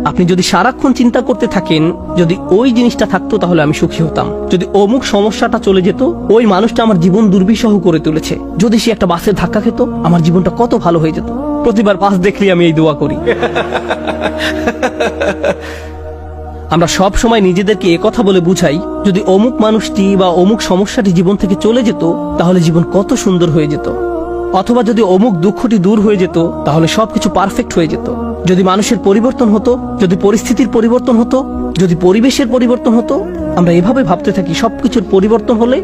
আপনি যদি সারাক্ষণ চিন্তা করতে থাকেন, যদি ওই জিনিসটা থাকতো তাহলে আমি সুখী হতাম, যদি অমুক সমস্যাটা চলে যেত, ওই মানুষটা আমার জীবন দুর্বিষহ করে তুলেছে, যদি সে একটা বাসের ধাক্কা খেত, আমার জীবনটা কত ভালো হয়ে যেত। প্রতিবার বাস দেখলে আমি এই দোয়া করি। আমরা সব সময় নিজেদেরকে একথা বলে বুঝাই, যদি অমুক মানুষটি বা অমুক সমস্যাটি জীবন থেকে চলে যেত তাহলে জীবন কত সুন্দর হয়ে যেত, অথবা যদি অমুক দুঃখটি দূর হয়ে যেত তাহলে সবকিছু পারফেক্ট হয়ে যেত। যদি মানুষের পরিবর্তন হতো, যদি পরিস্থিতির পরিবর্তন হতো, যদি পরিবেশের পরিবর্তন হতো, আমরা এভাবে ভাবতে থাকি সবকিছুর পরিবর্তন হলে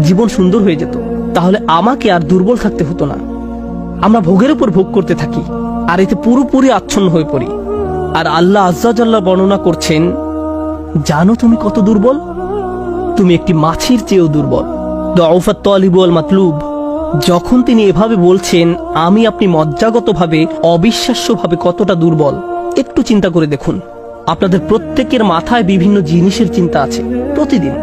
জীবন সুন্দর হয়ে যেত, তাহলে আমাকে আর দুর্বল থাকতে হতো না। আমরা ভোগের উপর ভোগ করতে থাকি আর এতে পুরোপুরি আচ্ছন্ন হয়ে পড়ি। আর আল্লাহ আজ্জা জাল্লা বর্ণনা করছেন, জানো তুমি কত দুর্বল? তুমি একটি মাছির চেয়েও দুর্বল। দুআফাত তালিব ওয়াল মাতলুব। যখন তিনি এভাবে বলছেন, আমি আপনি মজ্জাগতভাবে অবিশ্বাস্যভাবে কতটা দুর্বল, একটু চিন্তা করে দেখুন। আপনাদের প্রত্যেকের মাথায় বিভিন্ন জিনিসের চিন্তা আছে প্রতিদিন।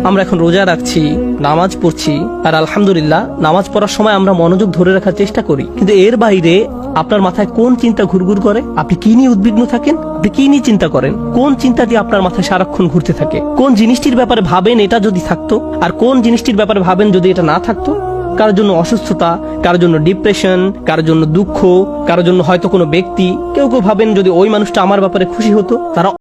আমরা এখন রোজা রাখছি, নামাজ পড়ছি, আর আলহামদুলিল্লাহ নামাজ পড়ার সময় আমরা মনোযোগ ধরে রাখার চেষ্টা করি, কিন্তু এর বাইরে আপনার মাথায় কোন চিন্তা ঘুরঘুর করে? আপনি কি নিয়ে উদ্বিগ্ন থাকেন? আপনি কি নিয়ে চিন্তা করেন? কোন চিন্তাটি আপনার মাথায় সারাক্ষণ ঘুরতে থাকে? কোন জিনিসটির ব্যাপারে ভাবেন এটা যদি থাকতো, আর কোন জিনিসটির ব্যাপারে ভাবেন যদি এটা না থাকতো? কারোর জন্য অসুস্থতা, কারোর জন্য ডিপ্রেশন, কারোর জন্য দুঃখ, কারোর জন্য হয়তো কোনো ব্যক্তি। কেউ কেউ ভাবেন যদি ওই মানুষটা আমার ব্যাপারে খুশি হতো। তারা